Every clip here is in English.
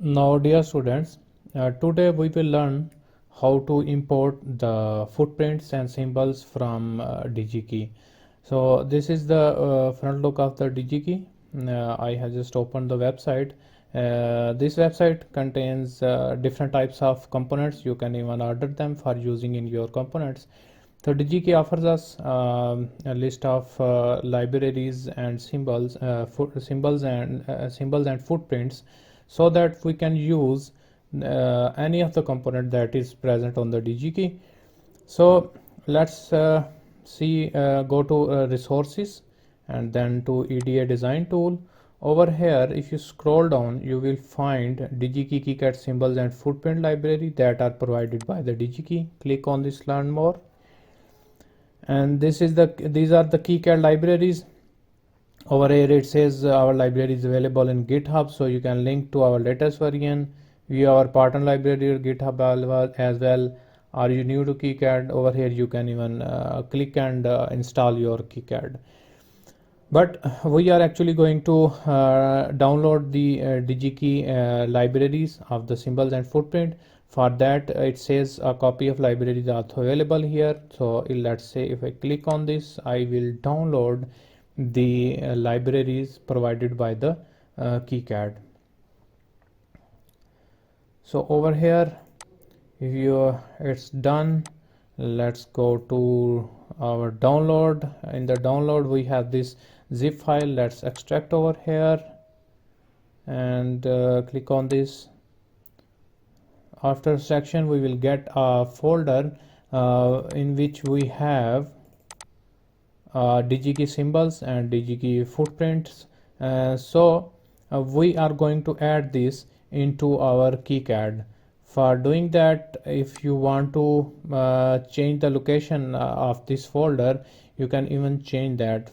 Now, dear students, today we will learn how to import the footprints and symbols from DigiKey. So this is the front look of the DigiKey. I have just opened the website. This website contains different types of components. You can even order them for using in your components. So DigiKey offers us a list of libraries and symbols, symbols and footprints, so that we can use any of the component that is present on the DigiKey. So let's go to resources and then to EDA design tool. Over here, if you scroll down, you will find DigiKey KiCad symbols and footprint library that are provided by the DigiKey. Click on this learn more, and these are the KiCad libraries. Over here it says our library is available in GitHub, so you can link to our latest version, view our partner library or GitHub as well. Are you new to KiCad? Over here you can even click and install your KiCad. But we are actually going to download the DigiKey libraries of the symbols and footprint. For that, it says a copy of library is also available here. So let's say if I click on this, I will download the libraries provided by the KiCad. So over here, if it's done, let's go to our download. In the download we have this zip file. Let's extract over here and click on this. After extraction, we will get a folder in which we have DigiKey symbols and DigiKey footprints. So we are going to add this into our KiCad. For doing that, if you want to change the location of this folder, you can even change that.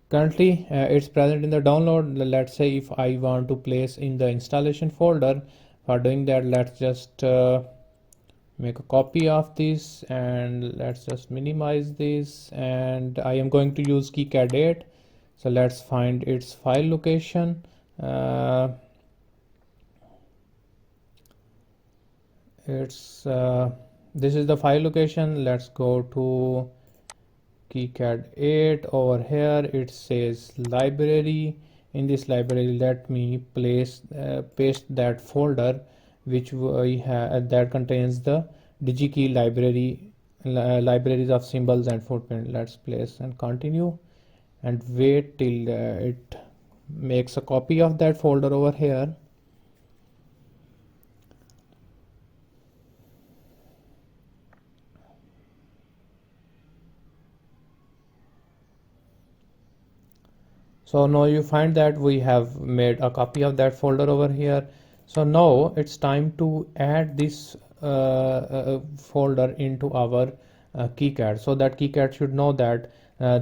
Currently it's present in the download. Let's say if I want to place in the installation folder, for doing that, let's just make a copy of this and let's just minimize this, and I am going to use KiCad 8. So let's find its file location. This is the file location. Let's go to KiCad 8. Over here it says library. In this library, let me paste that folder which we have that contains the DigiKey libraries of symbols and footprint. Let's place and continue and wait till it makes a copy of that folder over here. So now you find that we have made a copy of that folder over here. So now it's time to add this folder into our KiCad, so that KiCad should know that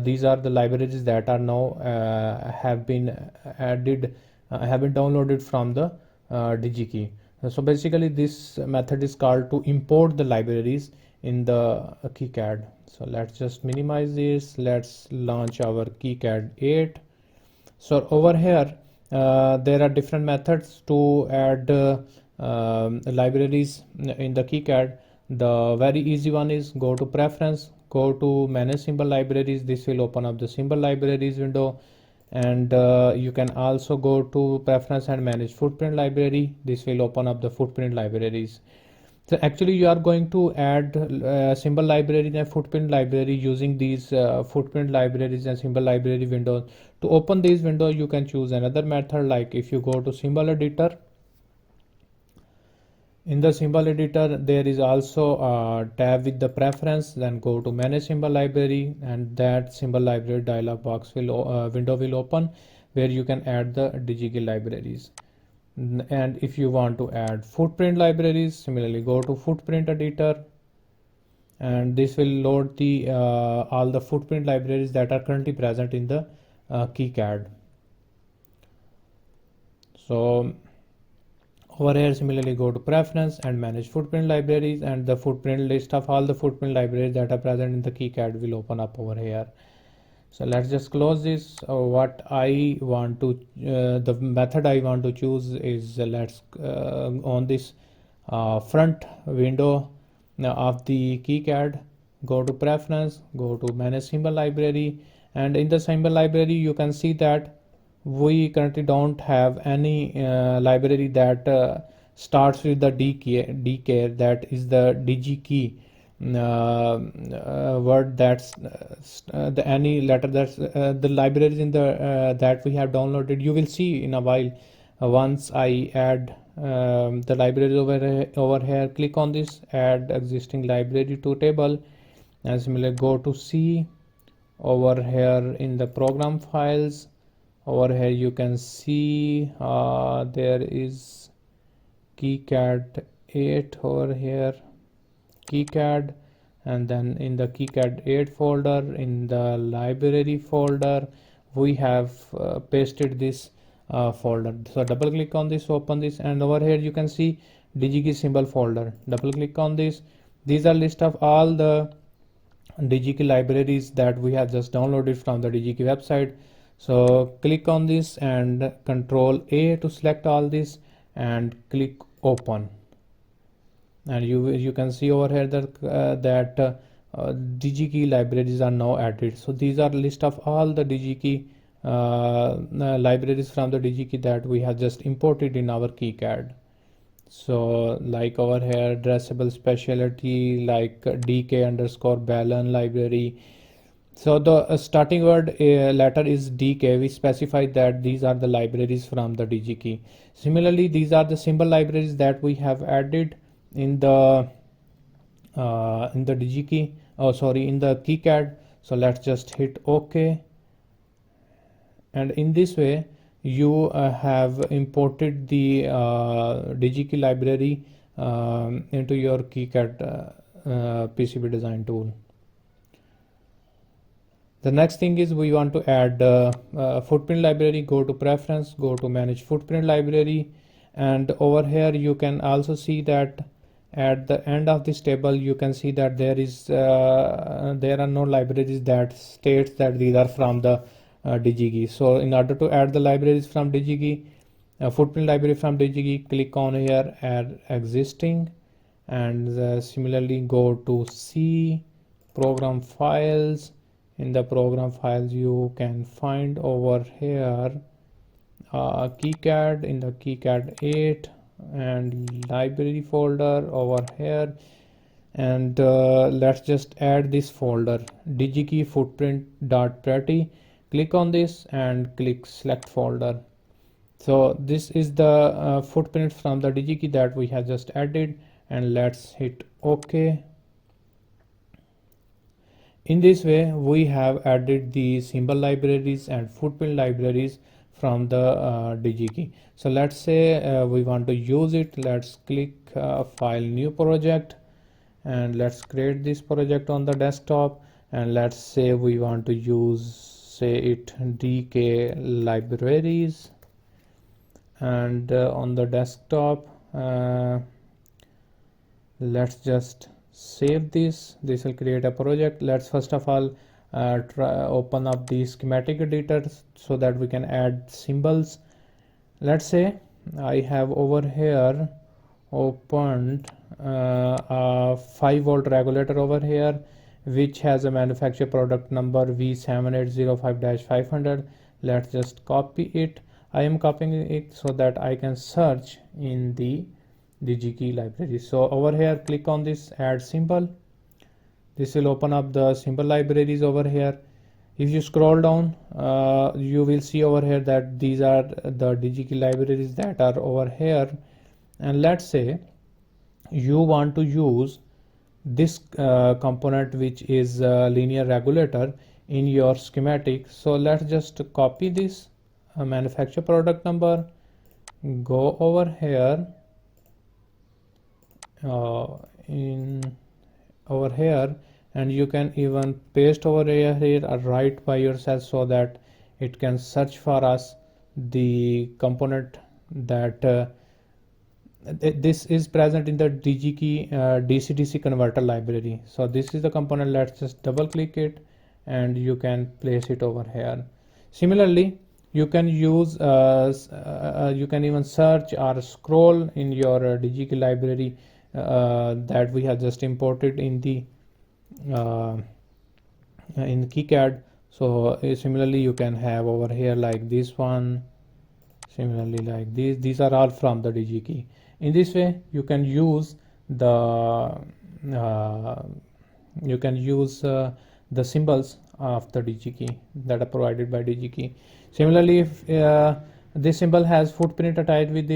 these are the libraries that are now have been downloaded from the DigiKey. So basically this method is called to import the libraries in the KiCad. So let's just minimize this. Let's launch our KiCad 8. So over here there are different methods to add libraries in the KiCad. The very easy one is go to preference, go to manage symbol libraries. This will open up the symbol libraries window, and you can also go to preference and manage footprint library. This will open up the footprint libraries. So actually you are going to add symbol library and footprint library using these footprint libraries and symbol library windows. To open these windows, you can choose another method, like if you go to symbol editor. In the symbol editor there is also a tab with the preference, then go to manage symbol library, and that symbol library dialog box window will open, where you can add the DigiKey libraries. And if you want to add footprint libraries, similarly go to footprint editor, and this will load the all the footprint libraries that are currently present in the KiCad. So over here similarly go to preference and manage footprint libraries, and the footprint list of all the footprint libraries that are present in the KiCad will open up over here. So let's just close this. What I want to the method I want to choose is let's on this front window of the KiCad, go to preference, go to manage symbol library, and in the symbol library you can see that we currently don't have any library that starts with the DK, that is the DigiKey word. That's the any letter that's the libraries in the that we have downloaded. You will see in a while once I add the library over here. Click on this add existing library to table, and similarly go to C. Over here in the program files, over here you can see there is KiCad 8 over here, KiCad, and then in the KiCad 8 folder, in the library folder, we have pasted this folder. So double click on this, open this, and over here you can see DigiKey symbol folder. Double click on this. These are list of all the DigiKey libraries that we have just downloaded from the DigiKey website. So click on this and Control A to select all this and click open, and you can see over here that DigiKey libraries are now added. So these are list of all the DigiKey libraries from the DigiKey that we have just imported in our KiCad. So like over here addressable specialty like DK underscore balun library. So the starting word letter is DK. We specified that these are the libraries from the DigiKey. Similarly, these are the symbol libraries that we have added in the DigiKey. Oh, sorry, in the KiCad. So let's just hit OK. And in this way, you have imported the DigiKey library into your KiCad PCB design tool. The next thing is we want to add footprint library. Go to preference, go to manage footprint library, and over here you can also see that at the end of this table you can see that there are no libraries that states that these are from the DigiKey. So in order to add the libraries from DigiKey, footprint library from DigiKey, click on here add existing, and similarly go to C, program files. In the program files you can find over here KiCad, in the KiCad 8 and library folder over here, and let's just add this folder DigiKey footprint.pretty. Click on this and click select folder. So this is the footprint from the DigiKey that we have just added, and let's hit OK. In this way we have added the symbol libraries and footprint libraries from the DigiKey. So let's say we want to use it. Let's click file new project, and let's create this project on the desktop, and let's say we want to use DK libraries, and on the desktop let's just save this. This will create a project. Let's first of all open up the schematic editor so that we can add symbols. Let's say I have over here opened a 5-volt regulator over here which has a manufacturer product number V7805-500. Let's just copy it. I am copying it so that I can search in the DigiKey library. So over here click on this add symbol. This will open up the symbol libraries over here. If you scroll down you will see over here that these are the DigiKey libraries that are over here, and let's say you want to use this component which is linear regulator in your schematic. So let's just copy this manufacturer product number, go over here over here, and you can even paste over here or write by yourself so that it can search for us the component that this is present in the DigiKey DC-DC converter library. So this is the component. Let's just double click it and you can place it over here. Similarly, you can use you can even search or scroll in your DigiKey library that we have just imported in KiCad. So similarly you can have over here like this one, similarly like these are all from the DigiKey. In this way you can use the the symbols of the DigiKey that are provided by DigiKey. Similarly, if this symbol has footprint attached with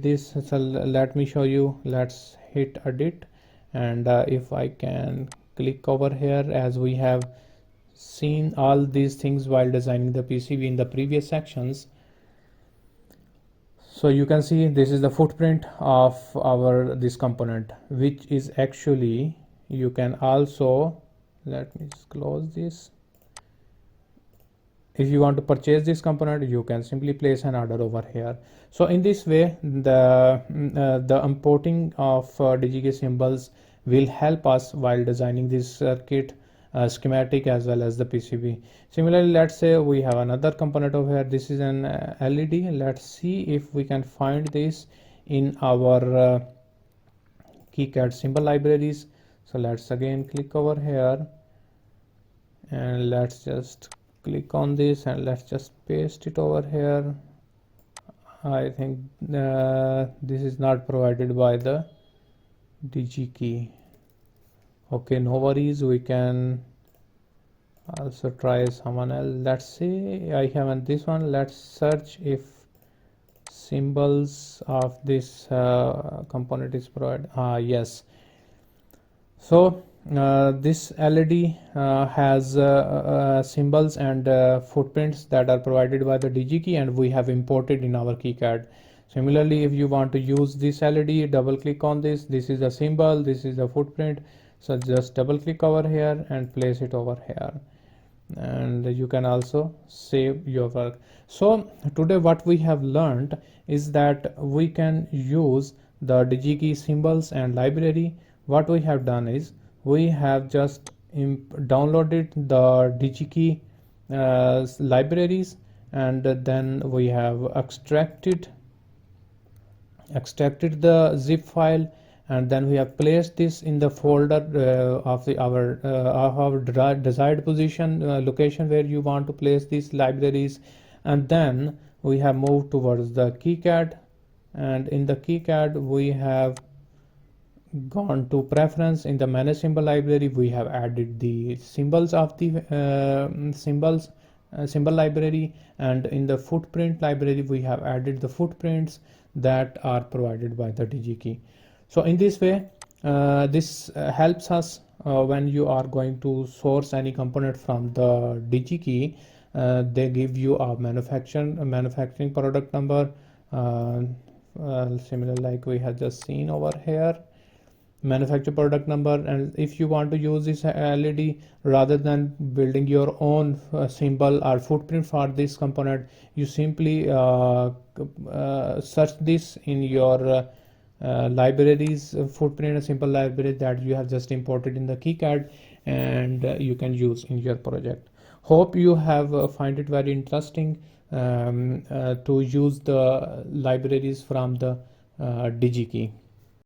this, so let me show you. Let's hit edit, and if I can click over here, as we have seen all these things while designing the PCB in the previous sections. So you can see this is the footprint of this component, which is actually, you can also, let me just close this. If you want to purchase this component, you can simply place an order over here. So in this way, the importing of DigiKey symbols will help us while designing this circuit schematic as well as the PCB. Similarly, let's say we have another component over here. This is an LED. Let's see if we can find this in our KiCad symbol libraries. So let's again click over here, and let's just click on this, and let's just paste it over here. I think this is not provided by the DigiKey. Okay, no worries, we can also try someone else. Let's see, I haven't this one. Let's search if symbols of this component is provided. Yes. So this LED has symbols and footprints that are provided by the DigiKey, and we have imported in our KiCad. Similarly, if you want to use this LED, double click on this. This is a symbol, this is a footprint. So just double click over here and place it over here, and you can also save your work. So today what we have learned is that we can use the DigiKey symbols and library. What we have done is we have just downloaded the DigiKey libraries, and then we have extracted the zip file, and then we have placed this in the folder of our desired position, location where you want to place these libraries. And then we have moved towards the KiCad, and in the KiCad we have gone to preference. In the manage symbol library we have added the symbols of the symbol library, and in the footprint library we have added the footprints that are provided by the DigiKey. So in this way this helps us when you are going to source any component from the DigiKey. They give you a manufacturing product number, similar like we have just seen over here, manufacture product number. And if you want to use this LED, rather than building your own symbol or footprint for this component, you simply search this in your libraries, footprint and symbol library that you have just imported in the KiCad, and you can use in your project. Hope you have find it very interesting to use the libraries from the DigiKey.